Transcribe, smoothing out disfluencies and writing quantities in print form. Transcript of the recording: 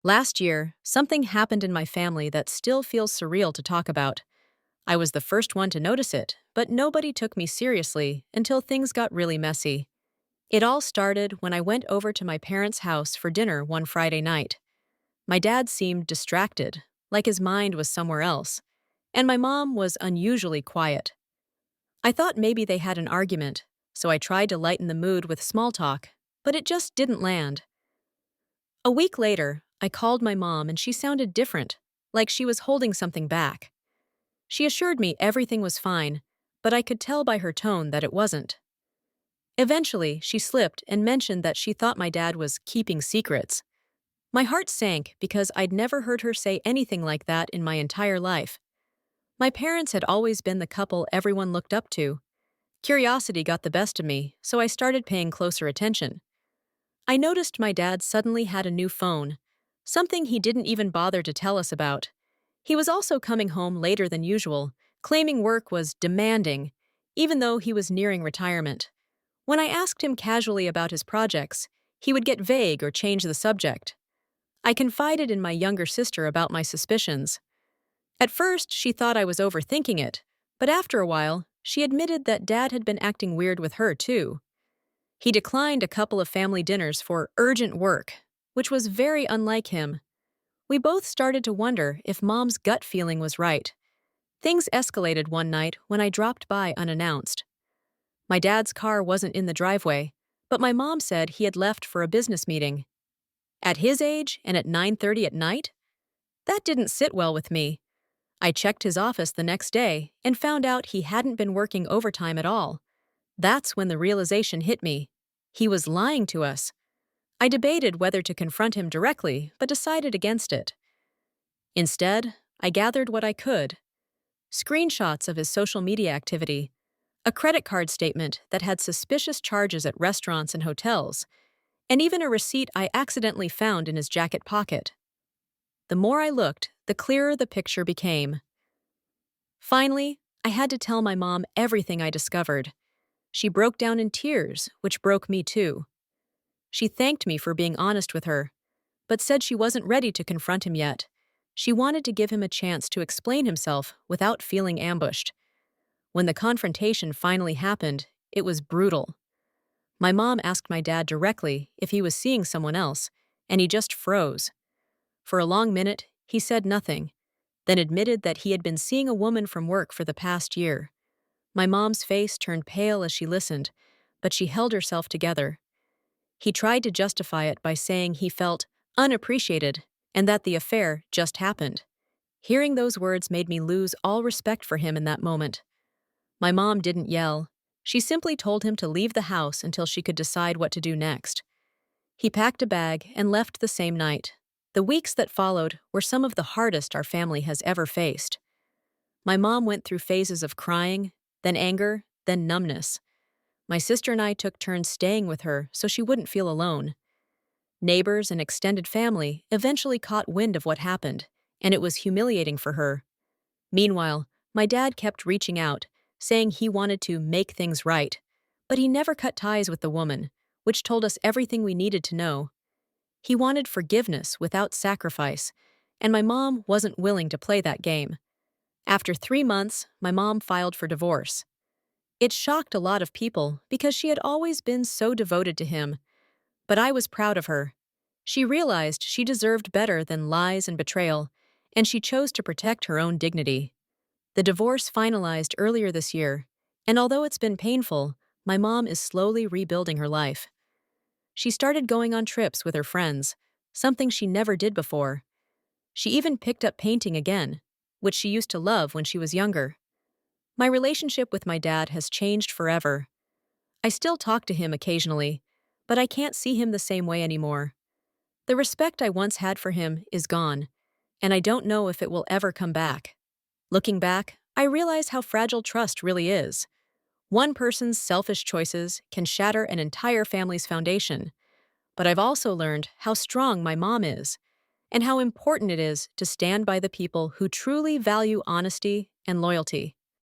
Last year, something happened in my family that still feels surreal to talk about. I was the first one to notice it, but nobody took me seriously until things got really messy. It all started when I went over to my parents' house for dinner one Friday night. My dad seemed distracted, like his mind was somewhere else, and my mom was unusually quiet. I thought maybe they had an argument, so I tried to lighten the mood with small talk, but it just didn't land. A week later, I called my mom and she sounded different, like she was holding something back. She assured me everything was fine, but I could tell by her tone that it wasn't. Eventually, she slipped and mentioned that she thought my dad was keeping secrets. My heart sank because I'd never heard her say anything like that in my entire life. My parents had always been the couple everyone looked up to. Curiosity got the best of me, so I started paying closer attention. I noticed my dad suddenly had a new phone, something he didn't even bother to tell us about. He was also coming home later than usual, claiming work was demanding, even though he was nearing retirement. When I asked him casually about his projects, he would get vague or change the subject. I confided in my younger sister about my suspicions. At first, she thought I was overthinking it, but after a while, she admitted that Dad had been acting weird with her, too. He declined a couple of family dinners for urgent work, which was very unlike him. We both started to wonder if Mom's gut feeling was right. Things escalated one night when I dropped by unannounced. My dad's car wasn't in the driveway, but my mom said he had left for a business meeting. At his age and at 9:30 at night? That didn't sit well with me. I checked his office the next day and found out he hadn't been working overtime at all. That's when the realization hit me. He was lying to us. I debated whether to confront him directly, but decided against it. Instead, I gathered what I could. Screenshots of his social media activity, a credit card statement that had suspicious charges at restaurants and hotels, and even a receipt I accidentally found in his jacket pocket. The more I looked, the clearer the picture became. Finally, I had to tell my mom everything I discovered. She broke down in tears, which broke me too. She thanked me for being honest with her, but said she wasn't ready to confront him yet. She wanted to give him a chance to explain himself without feeling ambushed. When the confrontation finally happened, it was brutal. My mom asked my dad directly if he was seeing someone else, and he just froze. For a long minute, he said nothing, then admitted that he had been seeing a woman from work for the past year. My mom's face turned pale as she listened, but she held herself together. He tried to justify it by saying he felt unappreciated and that the affair just happened. Hearing those words made me lose all respect for him in that moment. My mom didn't yell. She simply told him to leave the house until she could decide what to do next. He packed a bag and left the same night. The weeks that followed were some of the hardest our family has ever faced. My mom went through phases of crying, then anger, then numbness. My sister and I took turns staying with her so she wouldn't feel alone. Neighbors and extended family eventually caught wind of what happened, and it was humiliating for her. Meanwhile, my dad kept reaching out, saying he wanted to make things right, but he never cut ties with the woman, which told us everything we needed to know. He wanted forgiveness without sacrifice, and my mom wasn't willing to play that game. After 3 months, my mom filed for divorce. It shocked a lot of people because she had always been so devoted to him, but I was proud of her. She realized she deserved better than lies and betrayal, and she chose to protect her own dignity. The divorce finalized earlier this year, and although it's been painful, my mom is slowly rebuilding her life. She started going on trips with her friends, something she never did before. She even picked up painting again, which she used to love when she was younger. My relationship with my dad has changed forever. I still talk to him occasionally, but I can't see him the same way anymore. The respect I once had for him is gone, and I don't know if it will ever come back. Looking back, I realize how fragile trust really is. One person's selfish choices can shatter an entire family's foundation, but I've also learned how strong my mom is, and how important it is to stand by the people who truly value honesty and loyalty.